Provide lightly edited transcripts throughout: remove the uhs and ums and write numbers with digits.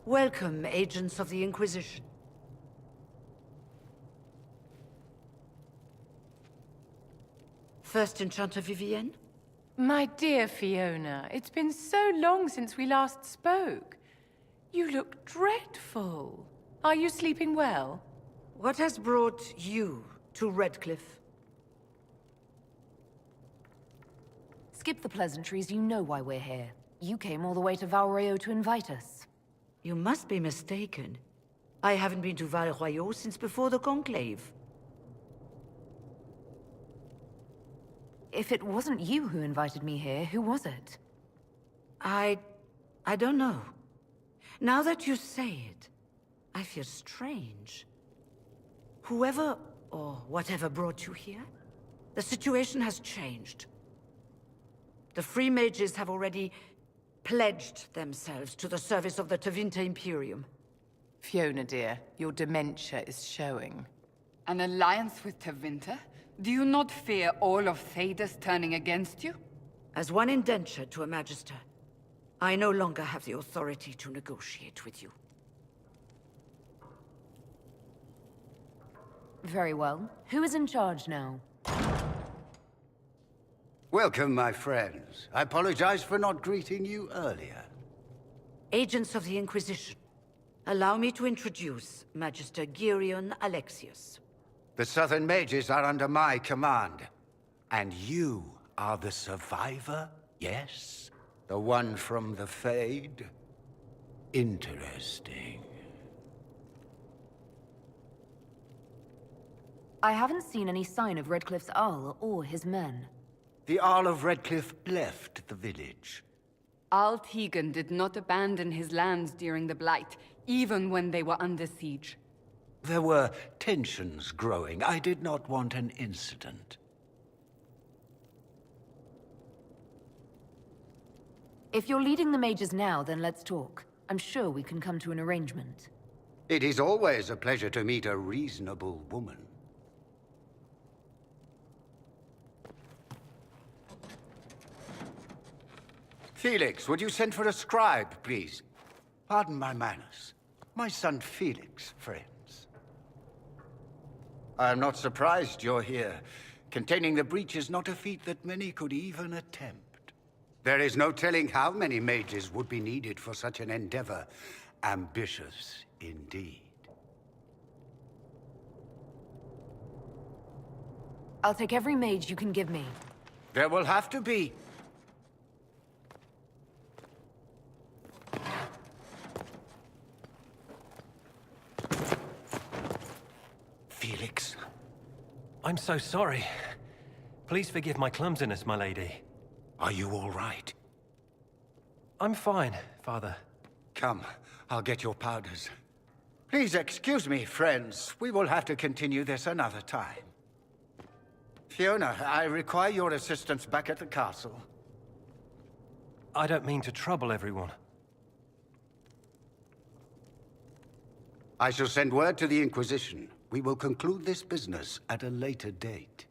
Welcome, agents of the Inquisition. First Enchanter Vivienne? My dear Fiona, it's been so long since we last spoke. You look dreadful. Are you sleeping well? What has brought you to Redcliffe? Skip the pleasantries, you know why we're here. You came all the way to Val Royeaux to invite us. You must be mistaken. I haven't been to Val Royeaux since before the Conclave. If it wasn't you who invited me here, who was it? I don't know. Now that you say it, I feel strange. Whoever or whatever brought you here, the situation has changed. The Free Mages have already pledged themselves to the service of the Tevinter Imperium. Fiona, dear, your dementia is showing. An alliance with Tevinter? Do you not fear all of Thedas turning against you? As one indentured to a Magister, I no longer have the authority to negotiate with you. Very well. Who is in charge now? Welcome, my friends. I apologize for not greeting you earlier. Agents of the Inquisition, allow me to introduce Magister Girion Alexius. The Southern Mages are under my command. And you are the survivor, yes? The one from the Fade? Interesting. I haven't seen any sign of Redcliffe's Arl or his men. The Arl of Redcliffe left the village. Al Tegan did not abandon his lands during the Blight, even when they were under siege. There were tensions growing. I did not want an incident. If you're leading the mages now, then let's talk. I'm sure we can come to an arrangement. It is always a pleasure to meet a reasonable woman. Felix, would you send for a scribe, please? Pardon my manners. My son Felix, friends. I am not surprised you're here. Containing the breach is not a feat that many could even attempt. There is no telling how many mages would be needed for such an endeavor. Ambitious, indeed. I'll take every mage you can give me. There will have to be. Felix. I'm so sorry. Please forgive my clumsiness, my lady. Are you all right? I'm fine, Father. Come, I'll get your powders. Please excuse me, friends. We will have to continue this another time. Fiona, I require your assistance back at the castle. I don't mean to trouble everyone. I shall send word to the Inquisition. We will conclude this business at a later date.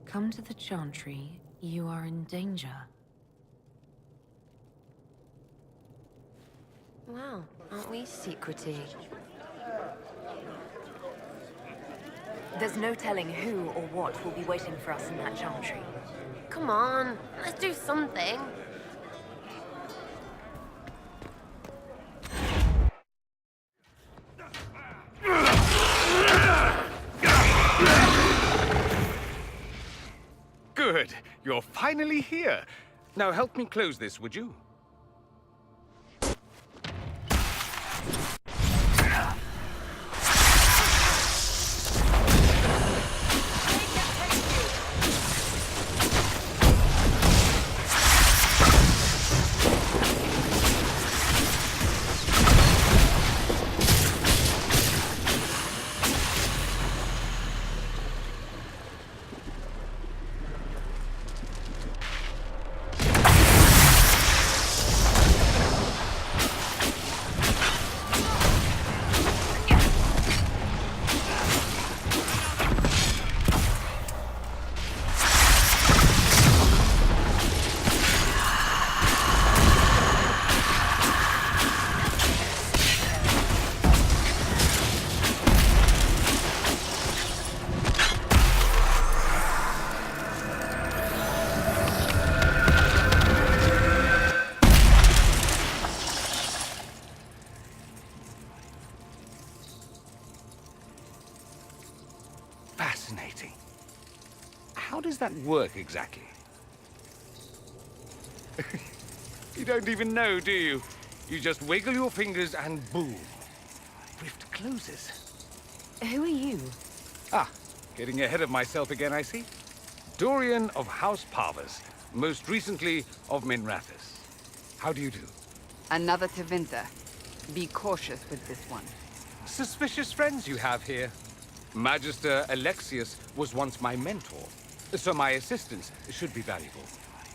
Come to the Chantry. You are in danger. Wow, aren't we secretive? There's no telling who or what will be waiting for us in that Chantry. Come on, let's do something. Good. You're finally here. Now help me close this, would you? Fascinating. How does that work exactly? You don't even know, do you? You just wiggle your fingers and boom. Rift closes. Who are you? Ah, getting ahead of myself again, I see. Dorian of House Parvus, most recently of Minrathous. How do you do? Another Tevinter. Be cautious with this one. Suspicious friends you have here. Magister Alexius was once my mentor, so my assistance should be valuable,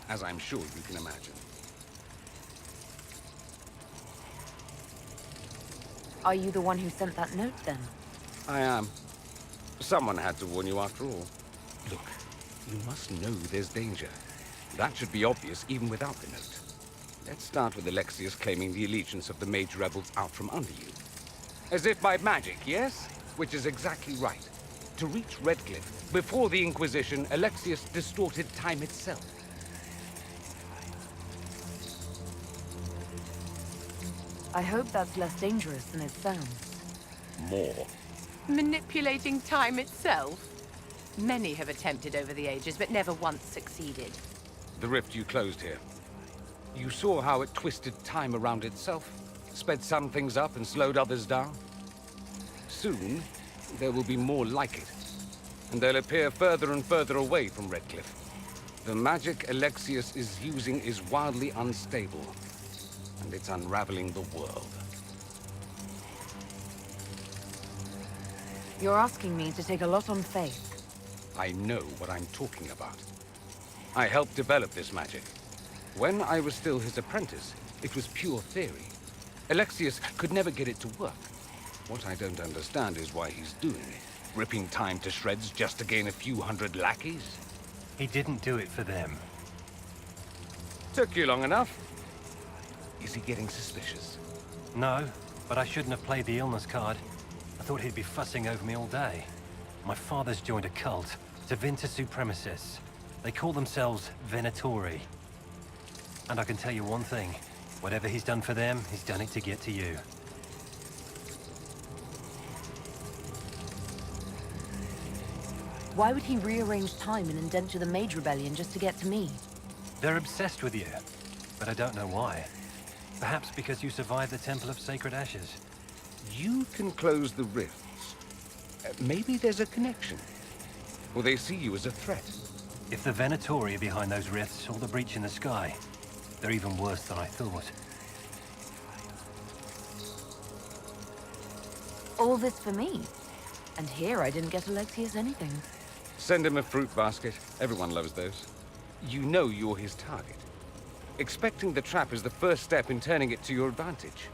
as I'm sure you can imagine. Are you the one who sent that note, then? I am. Someone had to warn you after all. Look, you must know there's danger. That should be obvious even without the note. Let's start with Alexius claiming the allegiance of the mage rebels out from under you. As if by magic, yes? Which is exactly right. To reach Redcliffe, before the Inquisition, Alexius distorted time itself. I hope that's less dangerous than it sounds. More. Manipulating time itself? Many have attempted over the ages, but never once succeeded. The rift you closed here. You saw how it twisted time around itself, sped some things up and slowed others down. Soon, there will be more like it, and they'll appear further and further away from Redcliffe. The magic Alexius is using is wildly unstable, and it's unraveling the world. You're asking me to take a lot on faith. I know what I'm talking about. I helped develop this magic. When I was still his apprentice, it was pure theory. Alexius could never get it to work. What I don't understand is why he's doing it. Ripping time to shreds just to gain a few hundred lackeys? He didn't do it for them. Took you long enough. Is he getting suspicious? No, but I shouldn't have played the illness card. I thought he'd be fussing over me all day. My father's joined a cult, Tevinter Supremacists. They call themselves Venatori. And I can tell you one thing. Whatever he's done for them, he's done it to get to you. Why would he rearrange time and indenture the Mage Rebellion just to get to me? They're obsessed with you, but I don't know why. Perhaps because you survived the Temple of Sacred Ashes. You can close the rifts. Maybe there's a connection. Or they see you as a threat. If the Venatori are behind those rifts or the breach in the sky, they're even worse than I thought. All this for me? And here I didn't get Alexius anything. Send him a fruit basket. Everyone loves those. You know you're his target. Expecting the trap is the first step in turning it to your advantage.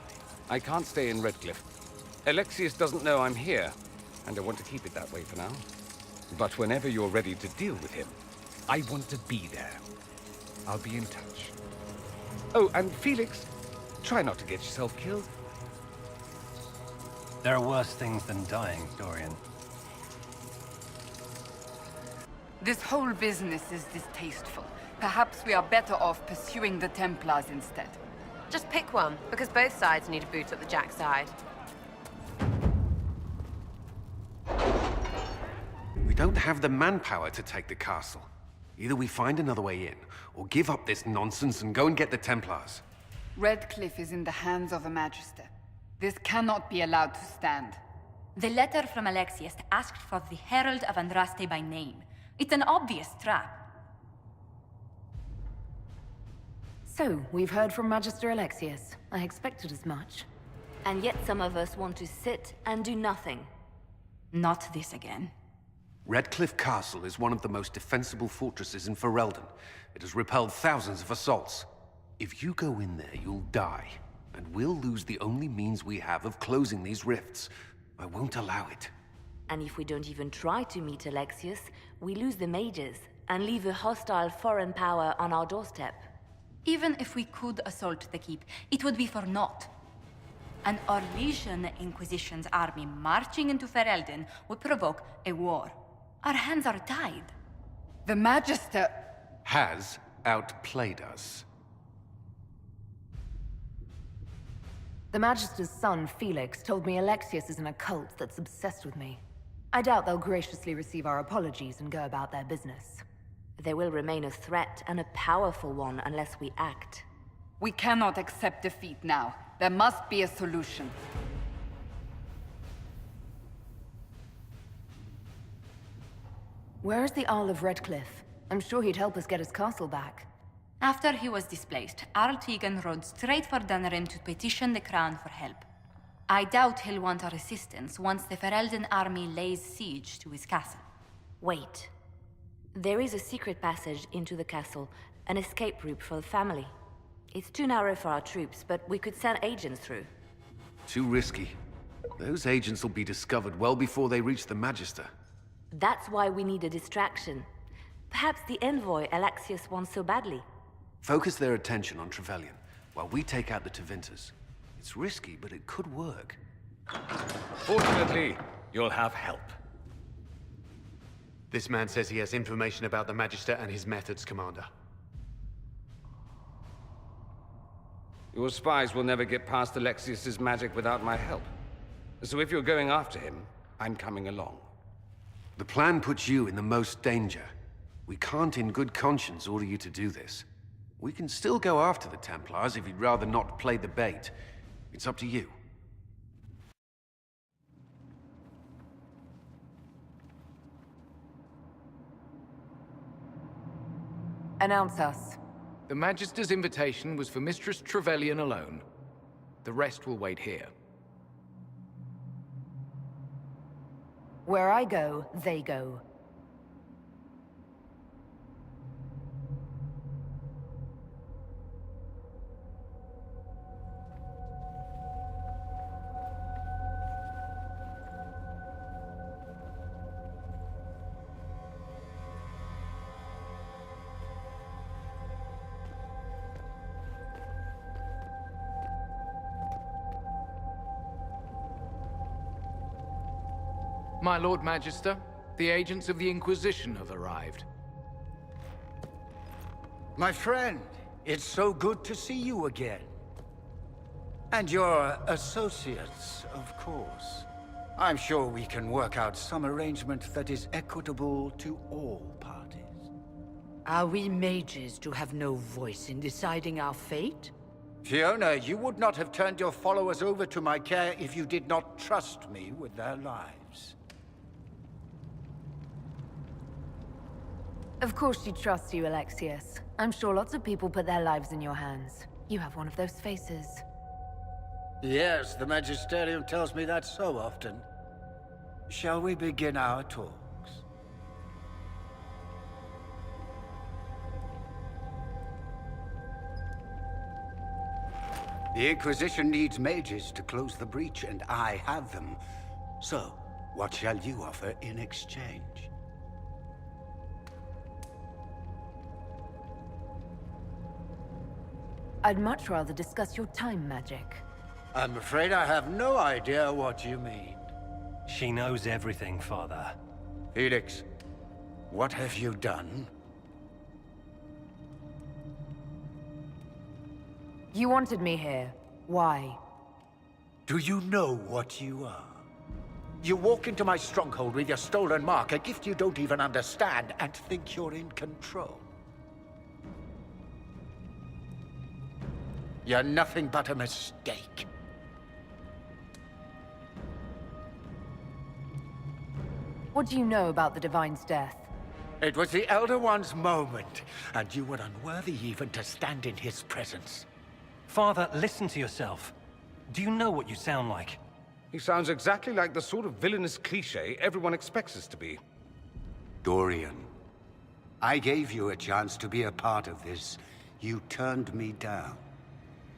I can't stay in Redcliffe. Alexius doesn't know I'm here, and I want to keep it that way for now. But whenever you're ready to deal with him, I want to be there. I'll be in touch. Oh, and Felix, try not to get yourself killed. There are worse things than dying, Dorian. This whole business is distasteful. Perhaps we are better off pursuing the Templars instead. Just pick one, because both sides need a boot up the Jack side. We don't have the manpower to take the castle. Either we find another way in, or give up this nonsense and go and get the Templars. Redcliffe is in the hands of a Magister. This cannot be allowed to stand. The letter from Alexius asked for the Herald of Andraste by name. It's an obvious trap. So, we've heard from Magister Alexius. I expected as much. And yet some of us want to sit and do nothing. Not this again. Redcliffe Castle is one of the most defensible fortresses in Ferelden. It has repelled thousands of assaults. If you go in there, you'll die. And we'll lose the only means we have of closing these rifts. I won't allow it. And if we don't even try to meet Alexius, we lose the mages and leave a hostile foreign power on our doorstep. Even if we could assault the keep, it would be for naught. An Orlesian Inquisition's army marching into Ferelden would provoke a war. Our hands are tied. The Magister... has outplayed us. The Magister's son, Felix, told me Alexius is in a cult that's obsessed with me. I doubt they'll graciously receive our apologies and go about their business. They will remain a threat, and a powerful one, unless we act. We cannot accept defeat now. There must be a solution. Where is the Earl of Redcliffe? I'm sure he'd help us get his castle back. After he was displaced, Arl Tegan rode straight for Dunrim to petition the Crown for help. I doubt he'll want our assistance once the Ferelden army lays siege to his castle. Wait. There is a secret passage into the castle, an escape route for the family. It's too narrow for our troops, but we could send agents through. Too risky. Those agents will be discovered well before they reach the Magister. That's why we need a distraction. Perhaps the envoy Alexius wants so badly. Focus their attention on Trevelyan, while we take out the Tevinters. It's risky, but it could work. Fortunately, you'll have help. This man says he has information about the Magister and his methods, Commander. Your spies will never get past Alexius's magic without my help. So if you're going after him, I'm coming along. The plan puts you in the most danger. We can't in good conscience order you to do this. We can still go after the Templars if you'd rather not play the bait. It's up to you. Announce us. The Magister's invitation was for Mistress Trevelyan alone. The rest will wait here. Where I go, they go. My Lord Magister, the agents of the Inquisition have arrived. My friend, it's so good to see you again. And your associates, of course. I'm sure we can work out some arrangement that is equitable to all parties. Are we mages to have no voice in deciding our fate? Fiona, you would not have turned your followers over to my care if you did not trust me with their lives. Of course she trusts you, Alexius. I'm sure lots of people put their lives in your hands. You have one of those faces. Yes, the Magisterium tells me that so often. Shall we begin our talks? The Inquisition needs mages to close the breach, and I have them. So, what shall you offer in exchange? I'd much rather discuss your time magic. I'm afraid I have no idea what you mean. She knows everything, Father. Felix, what have you done? You wanted me here. Why? Do you know what you are? You walk into my stronghold with your stolen mark, a gift you don't even understand, and think you're in control. You're nothing but a mistake. What do you know about the Divine's death? It was the Elder One's moment, and you were unworthy even to stand in his presence. Father, listen to yourself. Do you know what you sound like? He sounds exactly like the sort of villainous cliché everyone expects us to be. Dorian, I gave you a chance to be a part of this. You turned me down.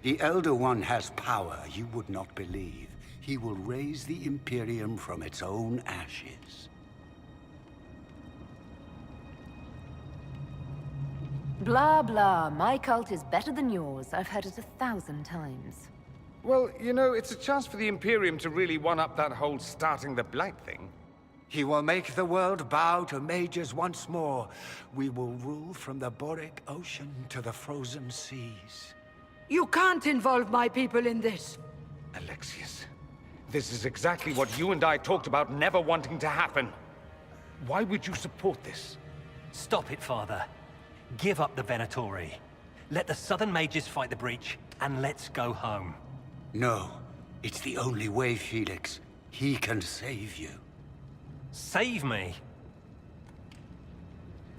The Elder One has power you would not believe. He will raise the Imperium from its own ashes. Blah, blah. My cult is better than yours. I've heard it 1,000 times. Well, you know, it's a chance for the Imperium to really one-up that whole starting the Blight thing. He will make the world bow to mages once more. We will rule from the Boric Ocean to the frozen seas. You can't involve my people in this. Alexius, This is exactly what you and I talked about never wanting to happen. Why would you support this? Stop it, Father. Give up the Venatori. Let the Southern Mages fight the breach, and let's go home. No. It's the only way, Felix. He can save you. Save me?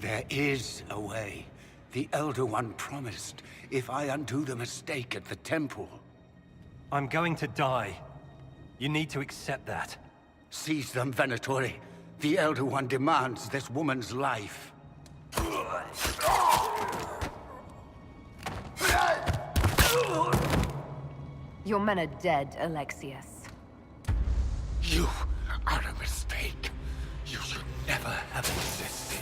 There is a way. The Elder One promised, if I undo the mistake at the temple. I'm going to die. You need to accept that. Seize them, Venatori. The Elder One demands this woman's life. Your men are dead, Alexius. You are a mistake. You should never have existed.